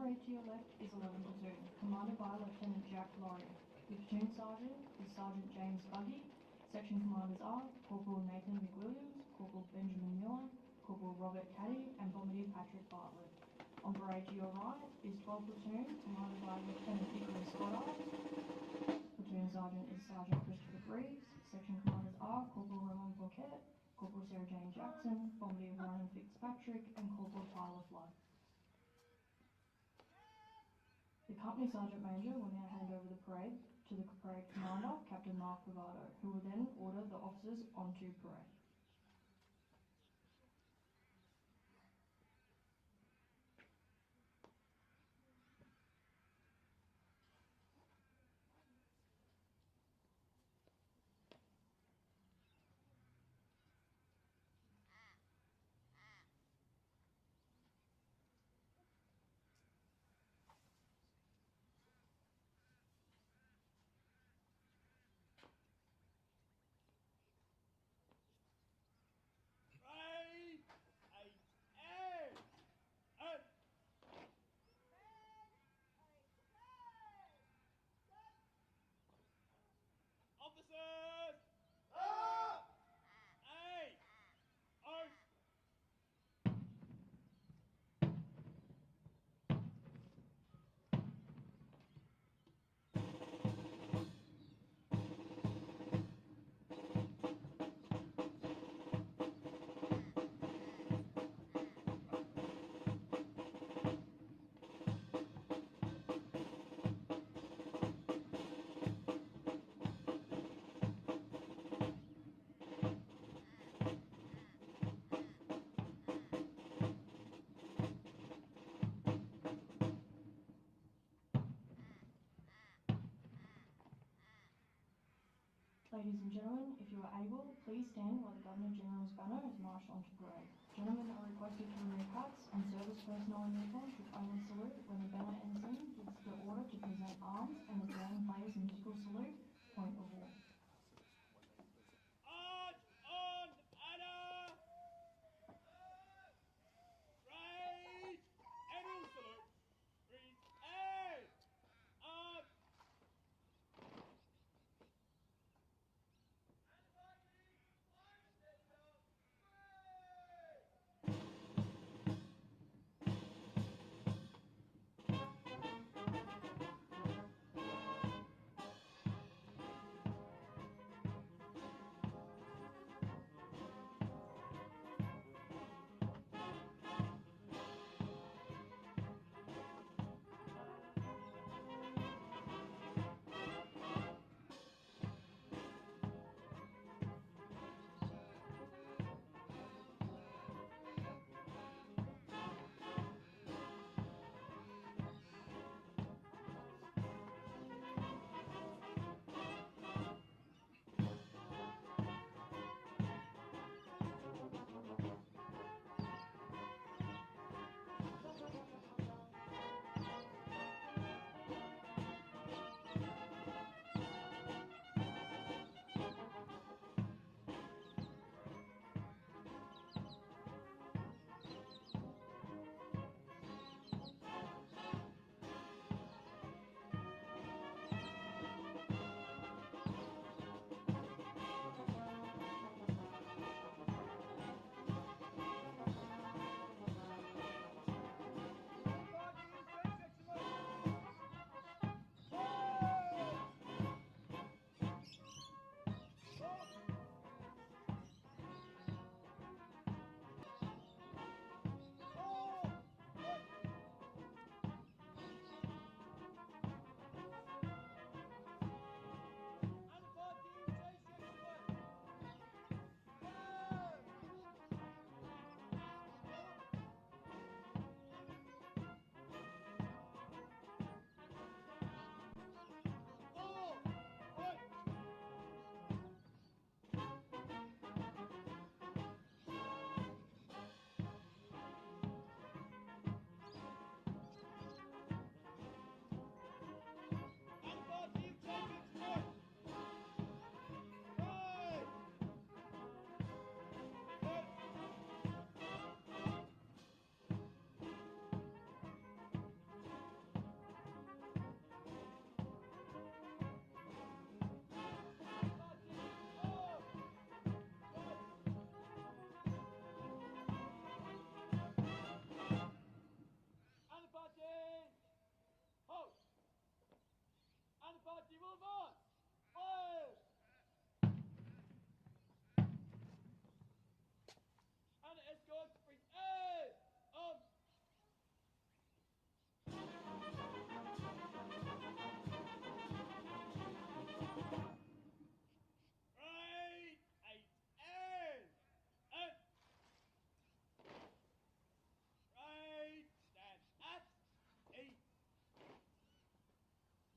parade to your left is 11 Platoon, commanded by Lieutenant Jack Laurie. The platoon sergeant is Sergeant James Buggy. Section commanders are Corporal Nathan McWilliams, Corporal Benjamin Miller, Corporal Robert Caddy, and Bombardier Patrick Bartlett. On parade to your right is 12 Platoon, commanded by Lieutenant Hickory Scott. Platoon sergeant is Sergeant Christopher Greaves. Section commanders are Corporal Ramon Boquette, Corporal Sarah Jane Jackson, Bombardier Ryan Fitzpatrick, and Corporal Tyler Flood. The company sergeant major will now hand over the parade to the parade commander, Captain Mark Bravado, who will then order the officers onto parade. Officers! Up! Hey! Arch! Ladies and gentlemen, if you are able, please stand while the Governor-General's banner is marched onto parade. Gentlemen are requested to remove hats, and service personnel in uniform should only salute when the banner ensign gives the order to present arms and the band plays a musical salute, point of order. Arch on banner! Raise! And all salute! Raise! Hey! Arch!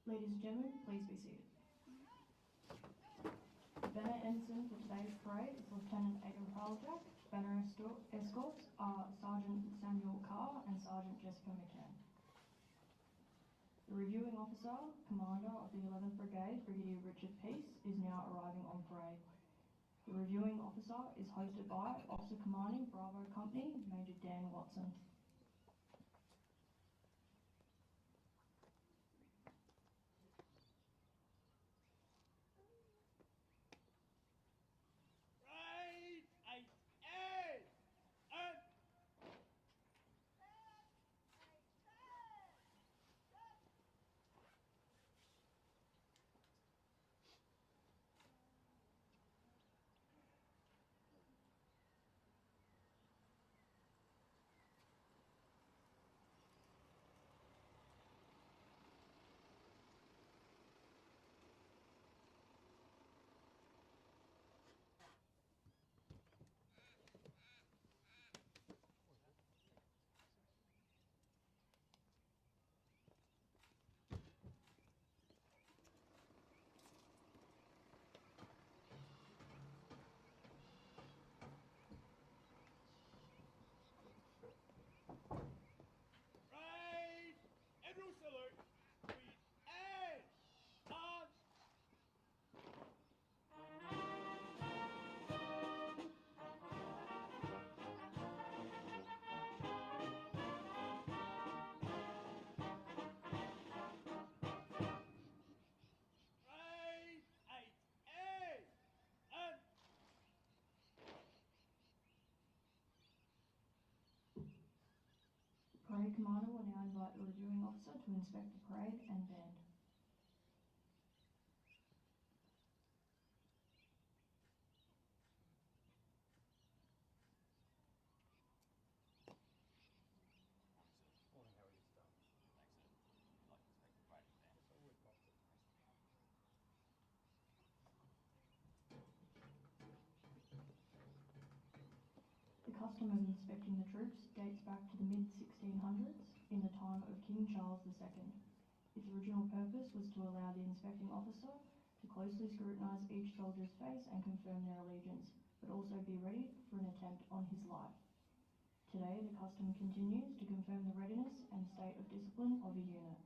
Ladies and gentlemen, please be seated. Banner ensign for today's parade is Lieutenant Aidan Praljak. Banner escorts are Sergeant Samuel Carr and Sergeant Jessica McCann. The reviewing officer, Commander of the 11th Brigade, Brigadier Richard Peace, is now arriving on parade. The reviewing officer is hosted by Officer Commanding Bravo Company, Major Dan Watson. Grade 8A and Right, Admiral salute. Read and on. Grade 8A and Parade Commander will now invite the reviewing officer to inspect the parade and band. Morning, how are you, Star? Excellent. I'd like to take the parade down. Yes, I would love to. The custom of inspecting the troops dates back to the mid-1600s in the time of King Charles II. Its original purpose was to allow the inspecting officer to closely scrutinise each soldier's face and confirm their allegiance, but also be ready for an attempt on his life. Today, the custom continues to confirm the readiness and state of discipline of a unit.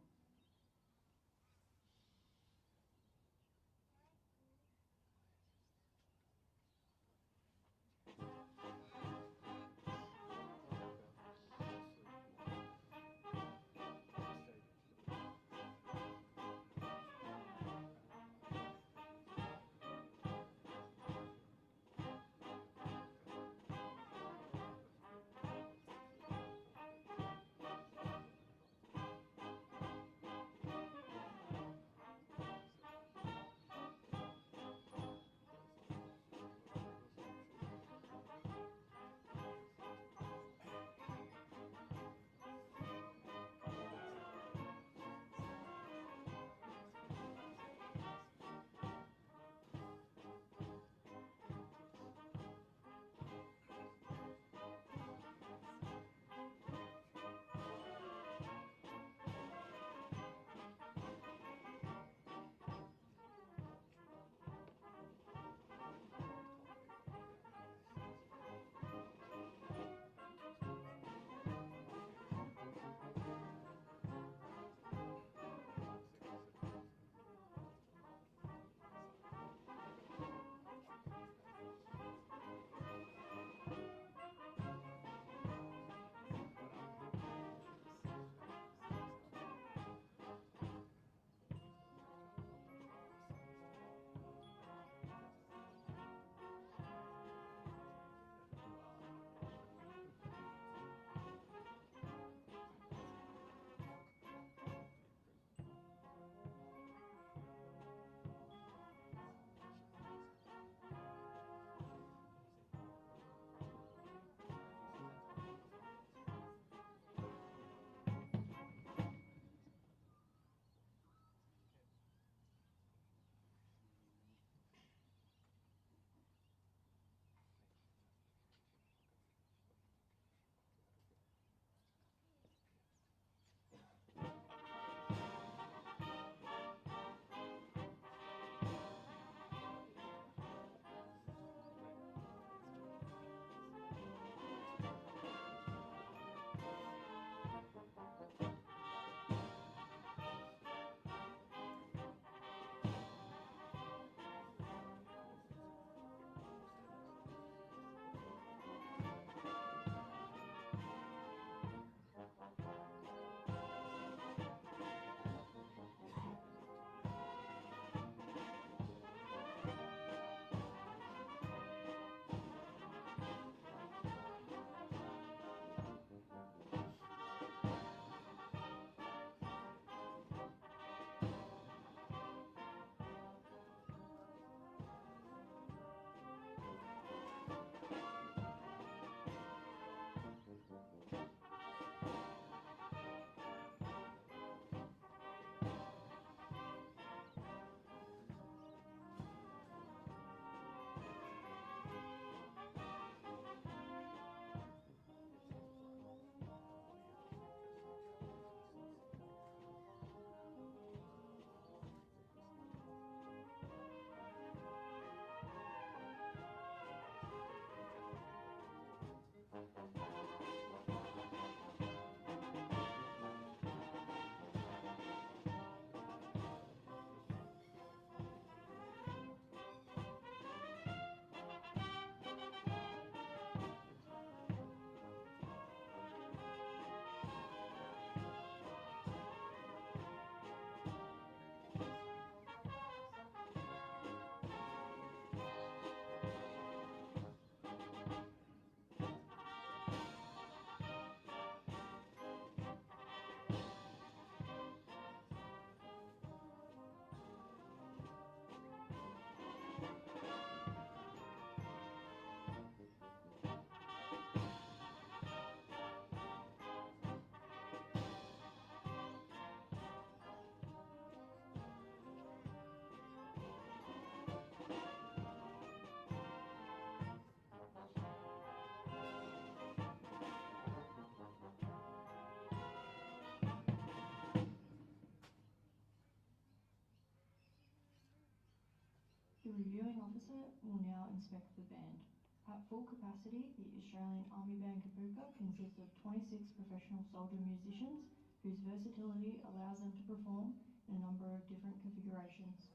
The reviewing officer will now inspect the band. At full capacity, the Australian Army Band Kapooka consists of 26 professional soldier musicians whose versatility allows them to perform in a number of different configurations,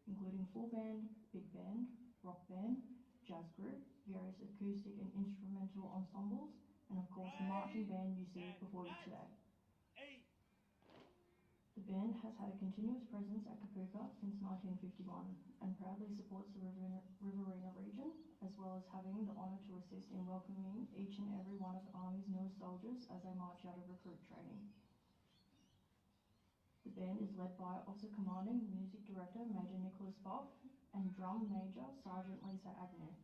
including full band, big band, rock band, jazz group, various acoustic and instrumental ensembles, and of course the marching band you see before you today. 8. The band has had a continuous presence at Kapooka since 1951 and proudly supports the Riverina region, as well as having the honour to assist in welcoming each and every one of the Army's newest soldiers as they march out of recruit training. The band is led by Officer Commanding Music Director Major Nicholas Buff and Drum Major Sergeant Lisa Agnew.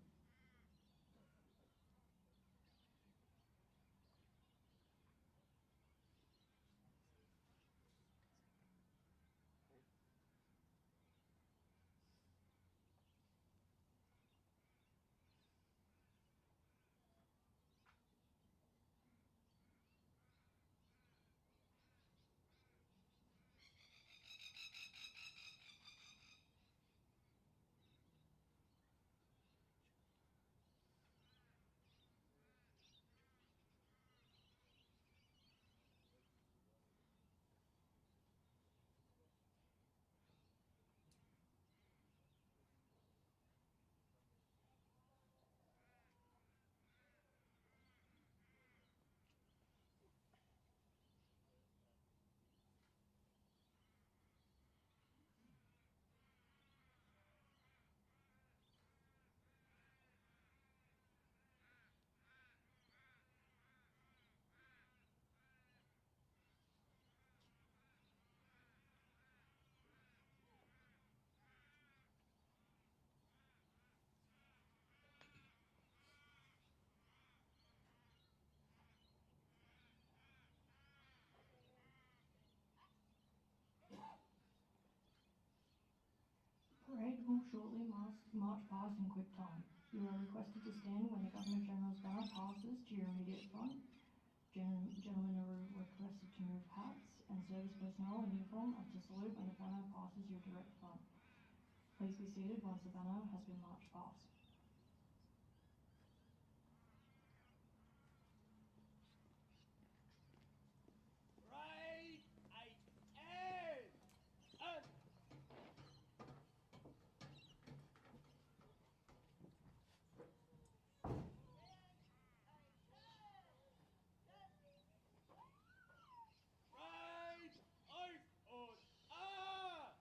Parade will shortly march past in quick time. You are requested to stand when the Governor-General's banner passes to your immediate front. Gentlemen are requested to move hats, and service personnel in uniform are to salute when the banner passes your direct front. Please be seated once the banner has been marched past. Right. 8. And. Right. Out on. Ah.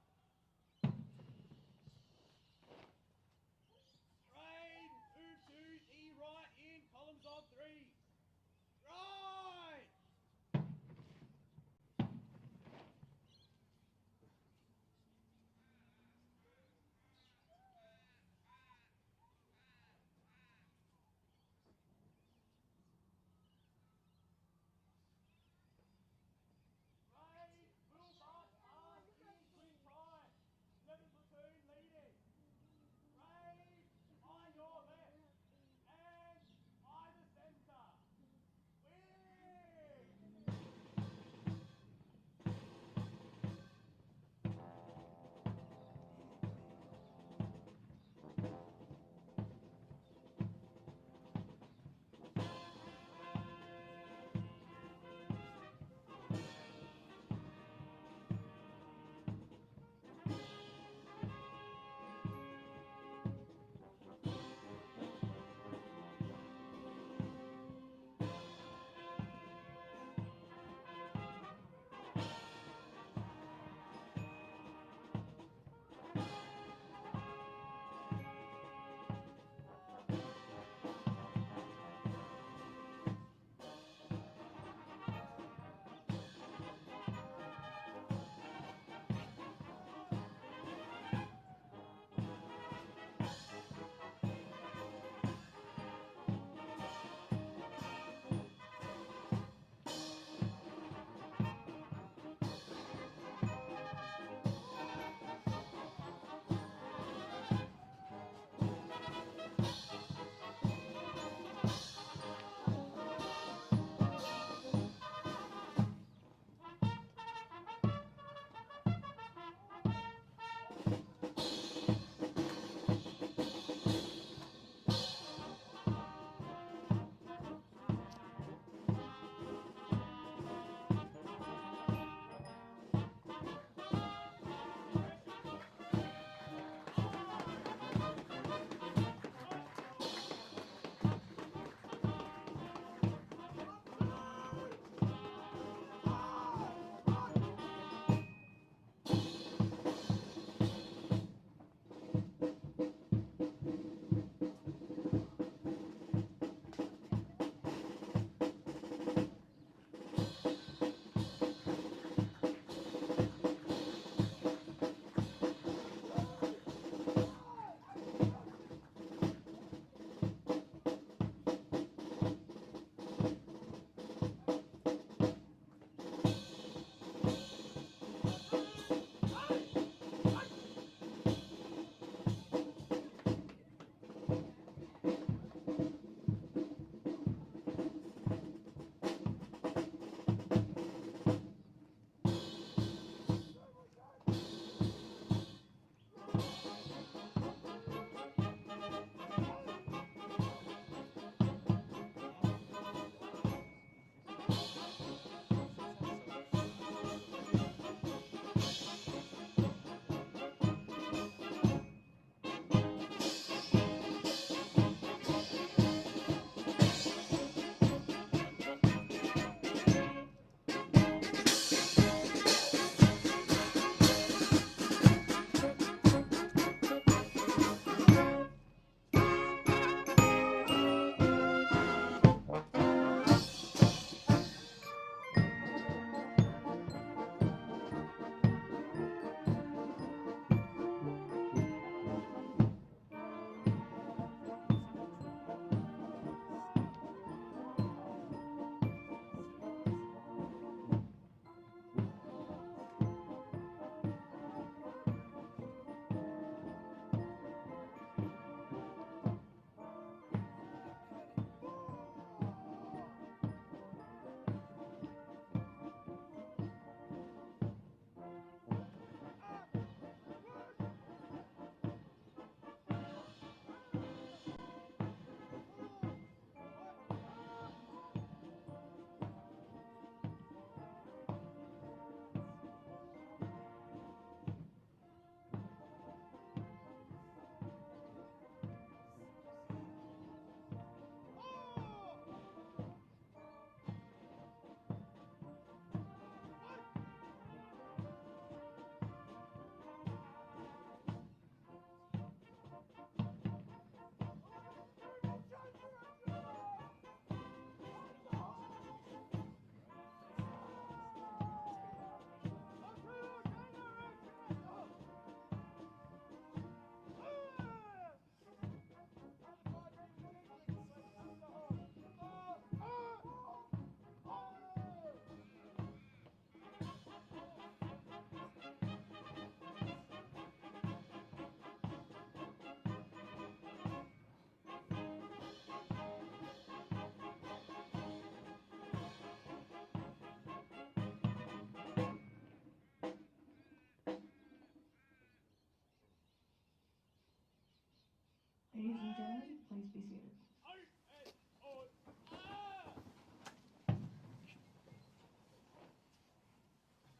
Ladies and gentlemen, please be seated. Open order!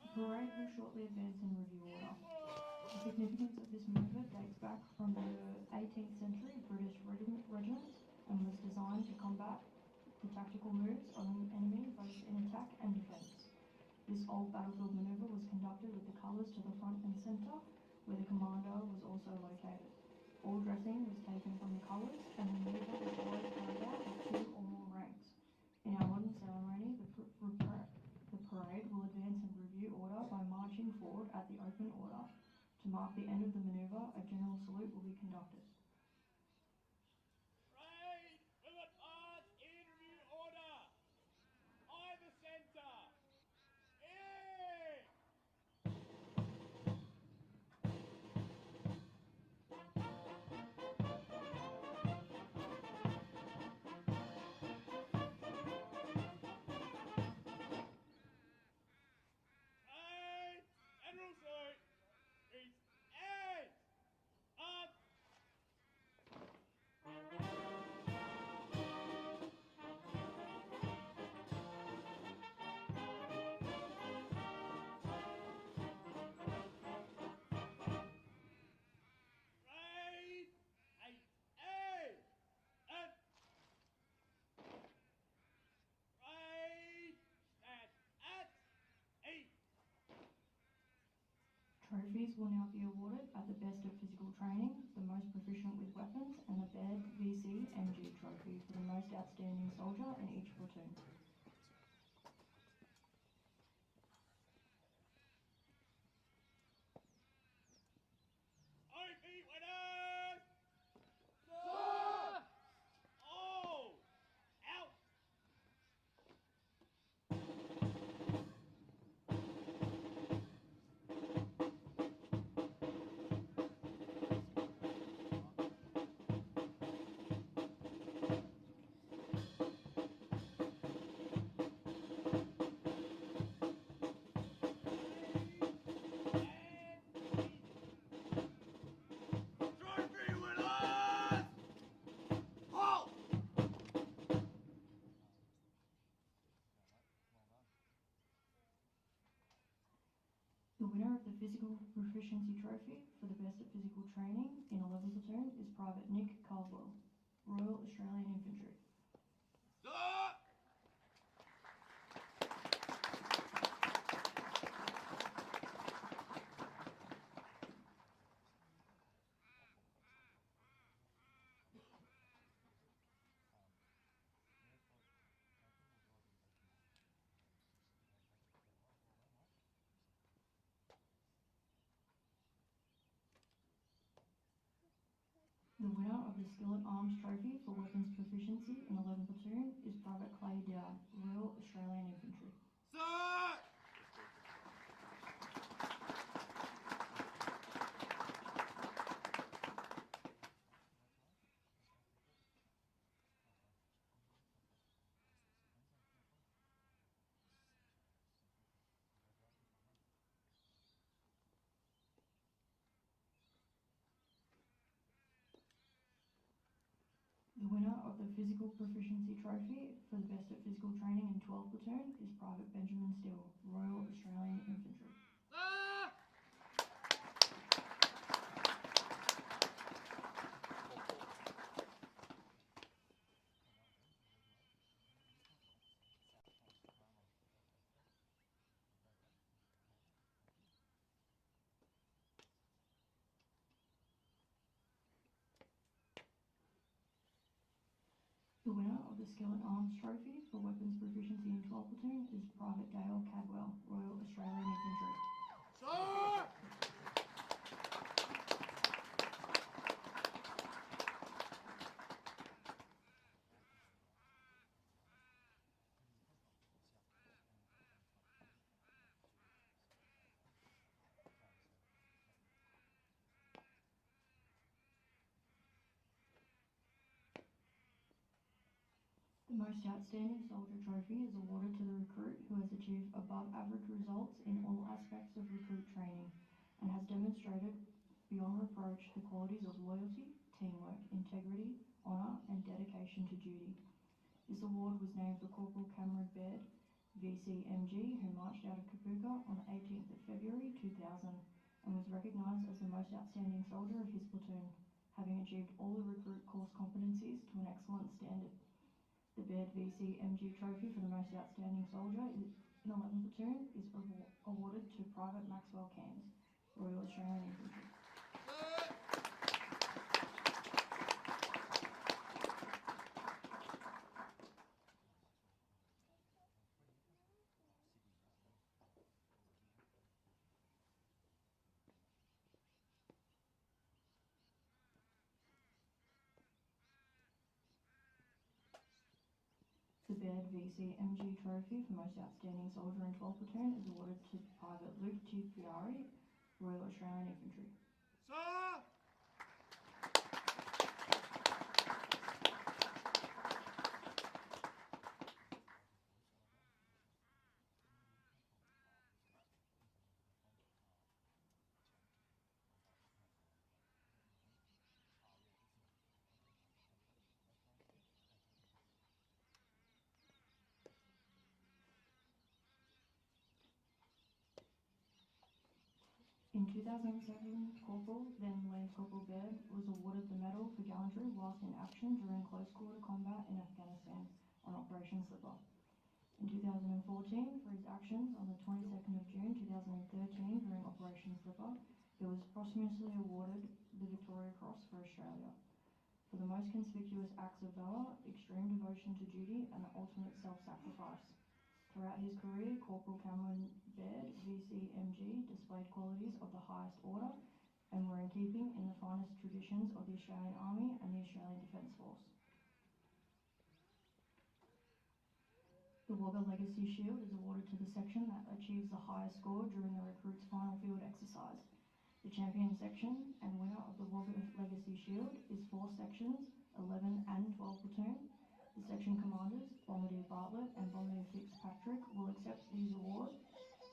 The parade will shortly advance in review order. The significance of this maneuver dates back from the 18th century British regiments and was designed to combat the tactical moves of an enemy both in attack and defence. This old battlefield maneuver was conducted with the colours to the front and centre, where the commander was also located. All dressing was taken from the colours, and the maneuver was always carried out with 2 or more ranks. In our modern ceremony, the parade will advance in review order by marching forward at the open order. To mark the end of the maneuver, a general salute will be conducted. Parade will advance in review order! Either centre! In! Parade! General salute! Reach end! Up! Parade! 8A! Up! Parade! Stand at 8! Trophies will now be awarded at the best of physical training, the most proficient with weapons, and the Bed VC MG trophy for the most outstanding soldier in each platoon. OP winners! Sir! All out! Trophy winners! Halt! The winner of the Physical Proficiency Trophy for the best at physical training in 11 platoon is Private Nick Caldwell, Royal Australian Infantry. Sir! The winner of the Skillet Arms Trophy for weapons proficiency in 11 platoon is Private Clay Dowd, Royal Australian Infantry. Sir! The winner of the Physical Proficiency Trophy for the best at physical training in 12 platoon is Private Benjamin Steele, Royal Australian Infantry. Sir! The winner of the Skillet Arms Trophy for weapons proficiency in 12 platoon is Private Dale Cadwell, Royal Australian Infantry. Sir! The most outstanding soldier trophy is awarded to the recruit who has achieved above average results in all aspects of recruit training and has demonstrated beyond reproach the qualities of loyalty, teamwork, integrity, honour and dedication to duty. This award was named for Corporal Cameron Baird, VCMG, who marched out of Kapooka on the 18th of February 2000 and was recognised as the most outstanding soldier of his platoon, having achieved all the recruit course competencies to an excellent standard. The Baird VCMG trophy for the most outstanding soldier in 11 Platoon is awarded to Private Maxwell Cairns, Royal Australian Infantry. The Baird VCMG trophy for most outstanding soldier in 12 Platoon is awarded to Private Luke Tipiari, Royal Australian Infantry. Sir! In 2007, Corporal, then Lance Corporal Baird, was awarded the Medal for Gallantry whilst in action during close quarter combat in Afghanistan on Operation Slipper. In 2014, for his actions on the 22nd of June 2013 during Operation Slipper, he was posthumously awarded the Victoria Cross for Australia for the most conspicuous acts of valour, extreme devotion to duty and the ultimate self-sacrifice. Throughout his career, Corporal Cameron Baird, VCMG, displayed qualities of the highest order and were in keeping in the finest traditions of the Australian Army and the Australian Defence Force. The Wagga Legacy Shield is awarded to the section that achieves the highest score during the recruit's final field exercise. The champion section and winner of the Wagga Legacy Shield is 4 sections, 11 and 12 Platoon. The section commanders, Bombardier Bartlett and Bombardier Fitzpatrick, will accept these awards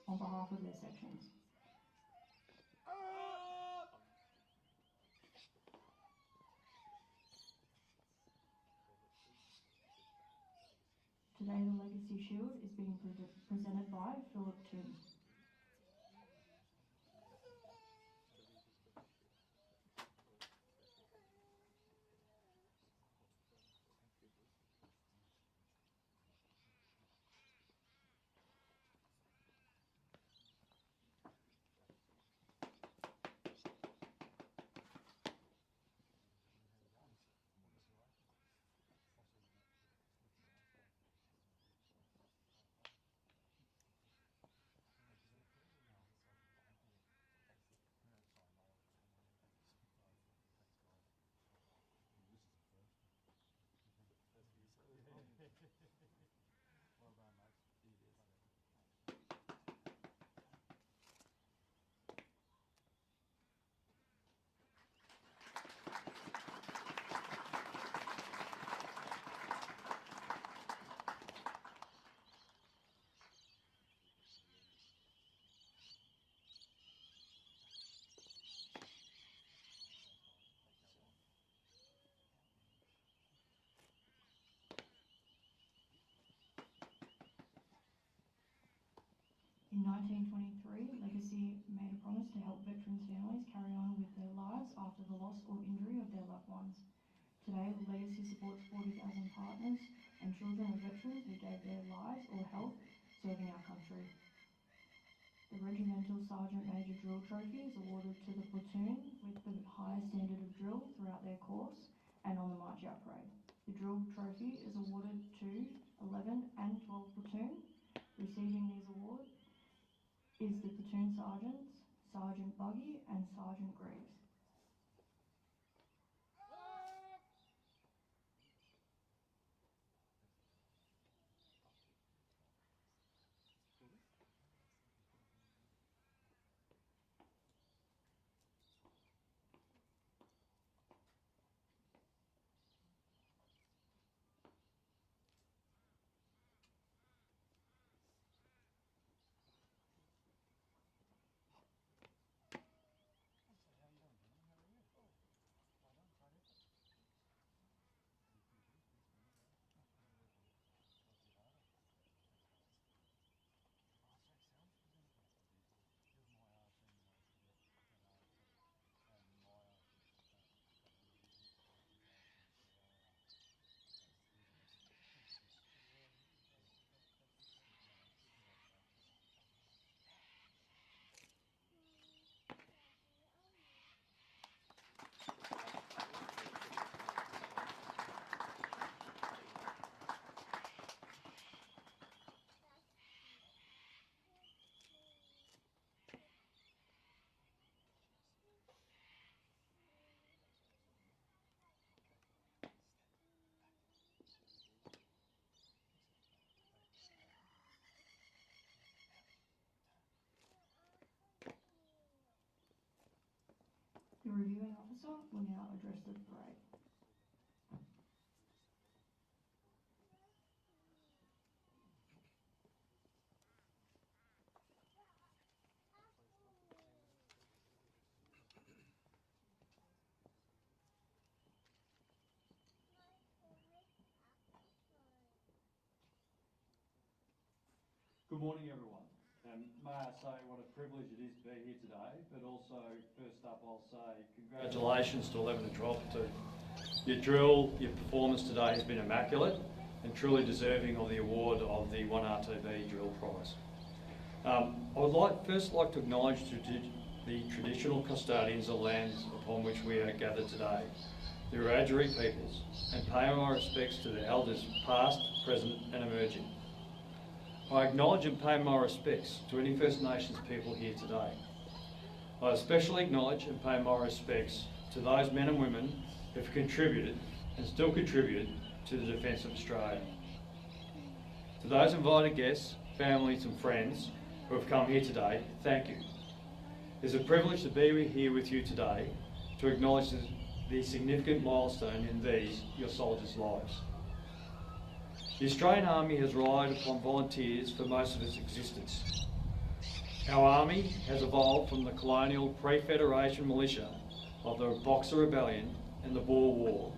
on behalf of their sections. Today the Legacy Shield is being presented by Philip Toon. In 1923, Legacy made a promise to help veterans' families carry on with their lives after the loss or injury of their loved ones. Today, Legacy supports 40,000 partners and children of veterans who gave their lives or health serving our country. The Regimental Sergeant Major Drill Trophy is awarded to the platoon with the highest standard of drill throughout their course and on the march out parade. The Drill Trophy is awarded to 11 and 12 Platoon. Receiving these awards is the platoon sergeants, Sergeant Buggy and Sergeant Greaves. The reviewing officer will now address the parade. Good morning, everyone. May I say what a privilege it is to be here today, but also, first up, I'll say congratulations to 11 and 12 Platoon. Your drill, your performance today has been immaculate and truly deserving of the award of the 1RTB drill prize. I would first like to acknowledge the traditional custodians of lands upon which we are gathered today, the Wiradjuri peoples, and pay my respects to the elders past, present and emerging. I acknowledge and pay my respects to any First Nations people here today. I especially acknowledge and pay my respects to those men and women who have contributed and still contribute to the defence of Australia. To those invited guests, families and friends who have come here today, thank you. It's a privilege to be here with you today to acknowledge the significant milestone in these, your soldiers' lives. The Australian Army has relied upon volunteers for most of its existence. Our Army has evolved from the colonial pre-Federation militia of the Boxer Rebellion and the Boer War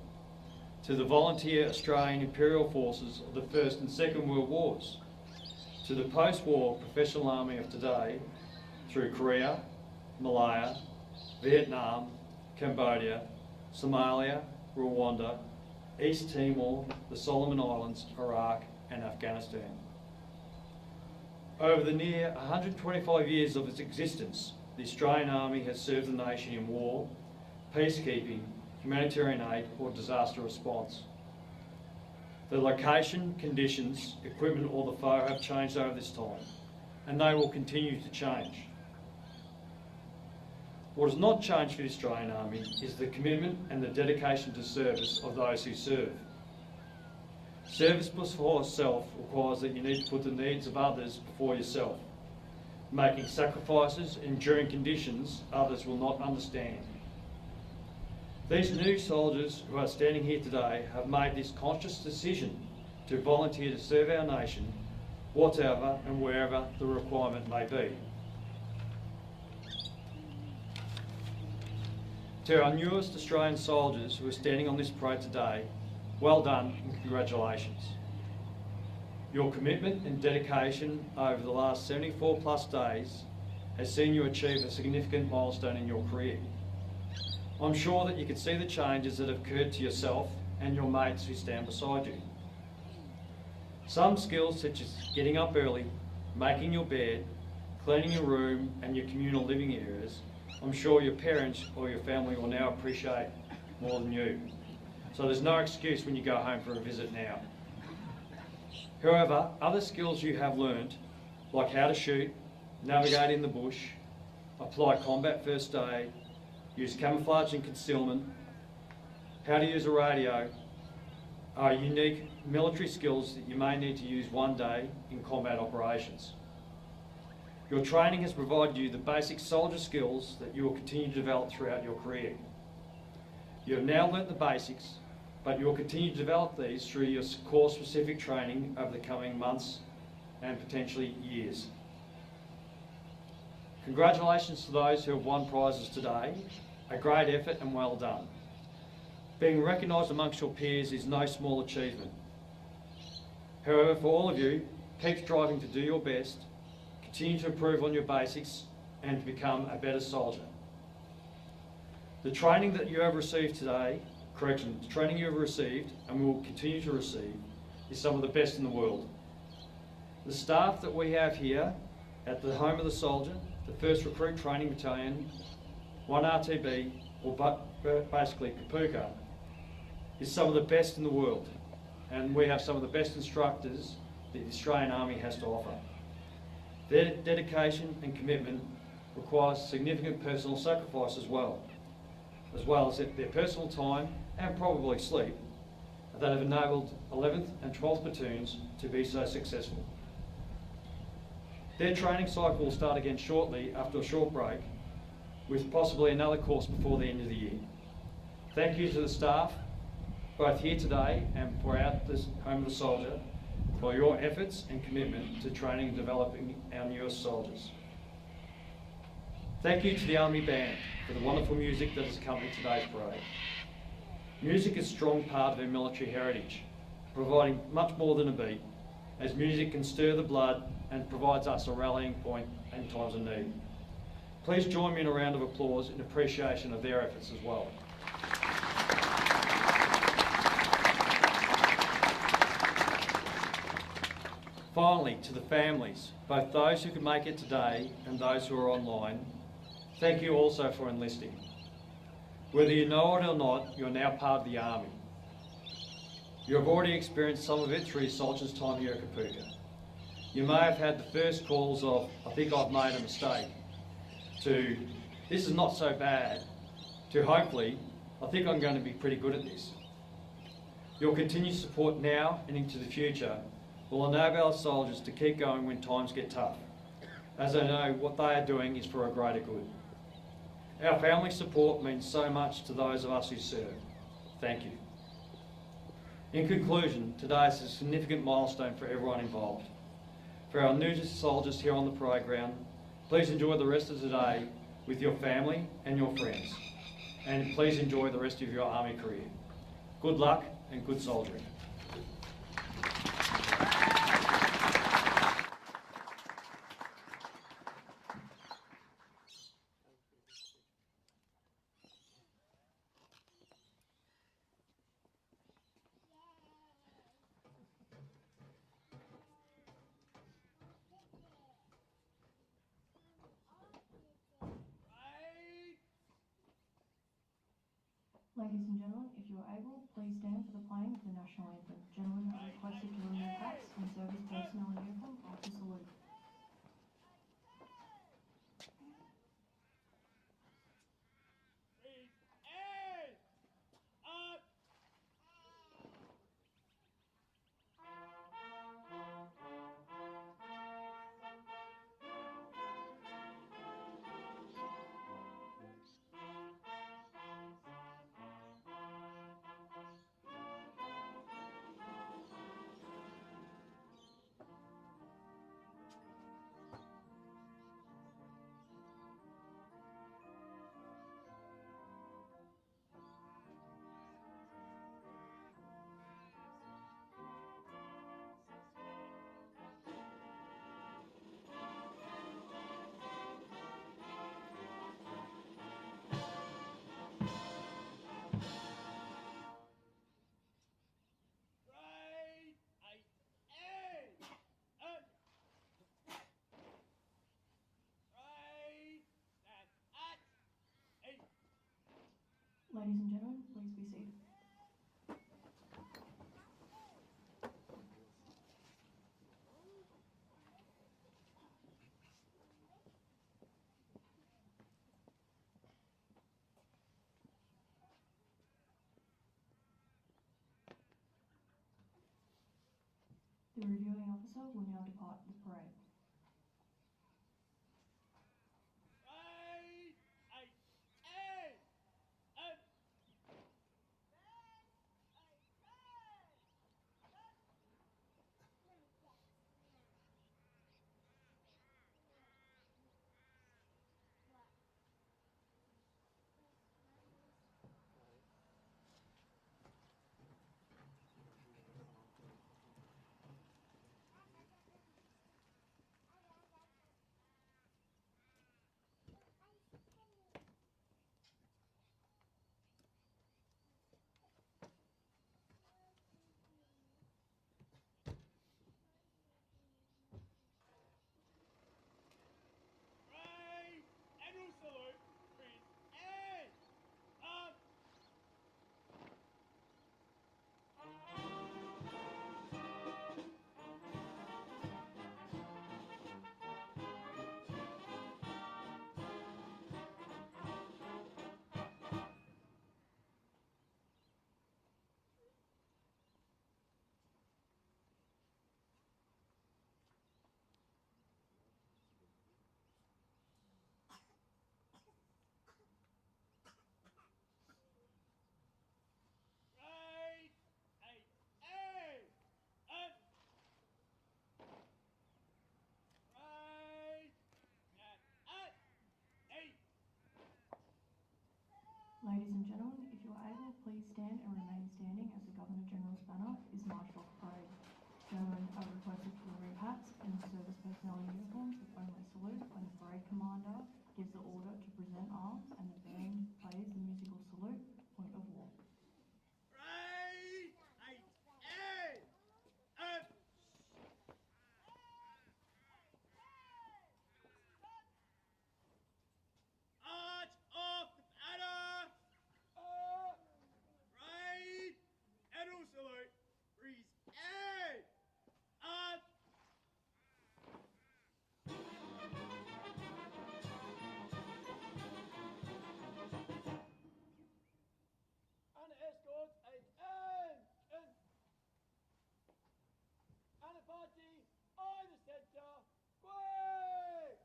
to the volunteer Australian Imperial Forces of the First and Second World Wars, to the post-war professional army of today through Korea, Malaya, Vietnam, Cambodia, Somalia, Rwanda, East Timor, the Solomon Islands, Iraq and Afghanistan. Over the near 125 years of its existence, the Australian Army has served the nation in war, peacekeeping, humanitarian aid or disaster response. The location, conditions, equipment or the foe have changed over this time, and they will continue to change. What has not changed for the Australian Army is the commitment and the dedication to service of those who serve. Service before self requires that you need to put the needs of others before yourself, making sacrifices, enduring conditions others will not understand. These new soldiers who are standing here today have made this conscious decision to volunteer to serve our nation, whatever and wherever the requirement may be. To our newest Australian soldiers who are standing on this parade today, well done and congratulations. Your commitment and dedication over the last 74 plus days has seen you achieve a significant milestone in your career. I'm sure that you can see the changes that have occurred to yourself and your mates who stand beside you. Some skills such as getting up early, making your bed, cleaning your room and your communal living areas, I'm sure your parents or your family will now appreciate more than you. So there's no excuse when you go home for a visit now. However, other skills you have learned, like how to shoot, navigate in the bush, apply combat first aid, use camouflage and concealment, how to use a radio, are unique military skills that you may need to use one day in combat operations. Your training has provided you the basic soldier skills that you will continue to develop throughout your career. You have now learnt the basics, but you will continue to develop these through your course-specific training over the coming months and potentially years. Congratulations to those who have won prizes today. A great effort and well done. Being recognised amongst your peers is no small achievement. However, for all of you, keep striving to do your best, continue to improve on your basics and to become a better soldier. The training that you have received today, the training you have received and will continue to receive is some of the best in the world. The staff that we have here at the home of the soldier, the 1st Recruit Training Battalion, 1RTB, or basically Kapooka, is some of the best in the world, and we have some of the best instructors that the Australian Army has to offer. Their dedication and commitment requires significant personal sacrifice as well as their personal time and probably sleep that have enabled 11th and 12th platoons to be so successful. Their training cycle will start again shortly after a short break, with possibly another course before the end of the year. Thank you to the staff, both here today and throughout this Home of the Soldier, for your efforts and commitment to training and developing our newest soldiers. Thank you to the Army Band for the wonderful music that has accompanied today's parade. Music is a strong part of our military heritage, providing much more than a beat, as music can stir the blood and provides us a rallying point in times of need. Please join me in a round of applause in appreciation of their efforts as well. Finally, to the families, both those who could make it today and those who are online, thank you also for enlisting. Whether you know it or not, you're now part of the Army. You have already experienced some of it through your soldier's time here at Kapooka. You may have had the first calls of, I think I've made a mistake, to, this is not so bad, to hopefully, I think I'm going to be pretty good at this. Your continued support now and into the future will enable our soldiers to keep going when times get tough, as they know what they are doing is for a greater good. Our family support means so much to those of us who serve. Thank you. In conclusion, today is a significant milestone for everyone involved. For our new soldiers here on the parade ground, please enjoy the rest of the day with your family and your friends. And please enjoy the rest of your Army career. Good luck and good soldiering. Ladies and gentlemen, if you are able, please stand for the playing of the national anthem. Gentlemen are requested to remove hats and service personnel in uniform after salute. Ladies and gentlemen, please be seated. The reviewing officer will now depart the parade. please stand and remain standing as the Governor General's banner is marched off parade. Gentlemen are requested to remove hats and service personnel in uniform to formally salute when the parade commander gives the order to present arms and the band plays the musical salute, point of war. Right, eight, eight, up. Arch off the banner. Right, and also breeze, eight, up. And escorts and a party on the centre. Way!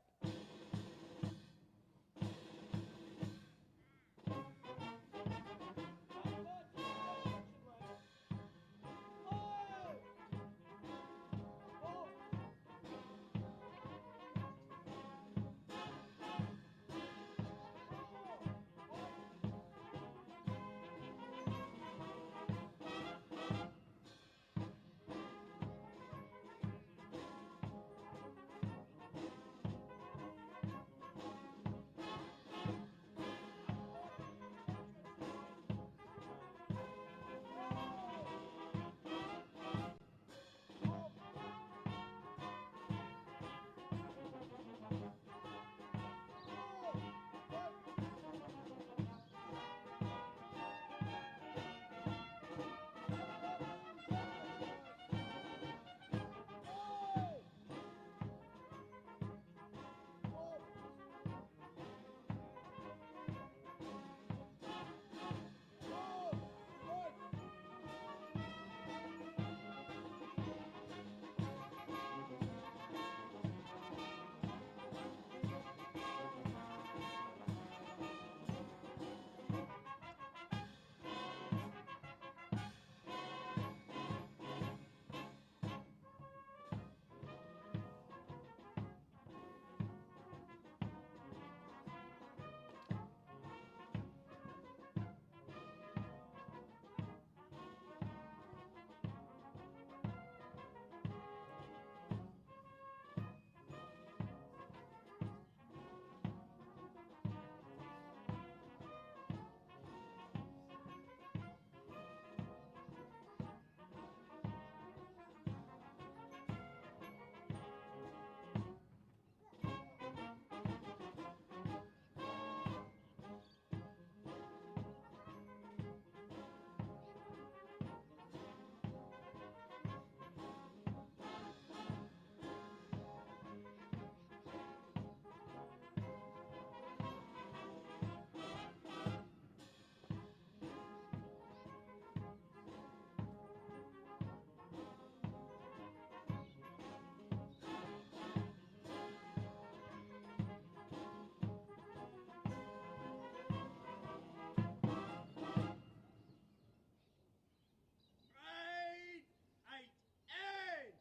Right, eight, eight,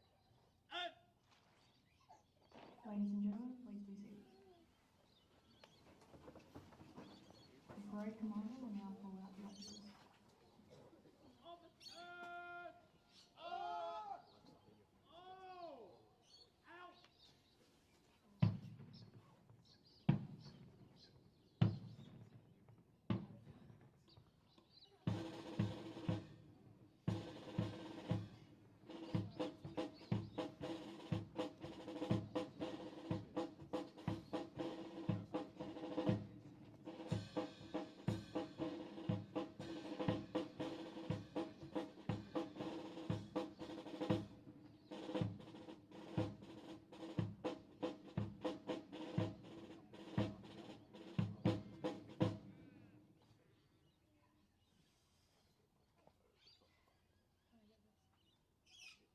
up. Ladies and gentlemen, please be seated. The parade commander will now call out the officers. Officer! Up! Oh! Out!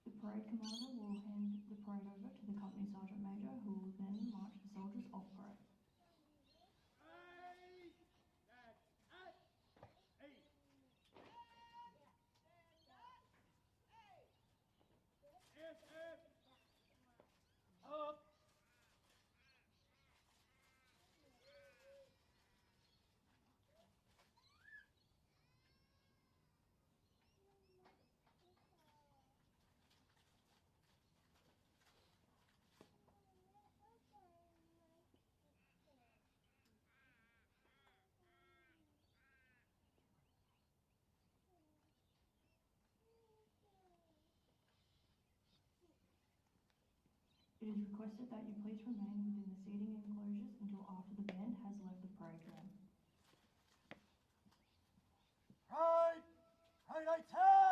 The parade commander will hand the parade over to the company sergeant major, who will then march the soldiers off parade. Right! Back, up! Eight! SF! Up! It is requested that you please remain within the seating enclosures until after the band has left the parade ground. Right! Right, I tell!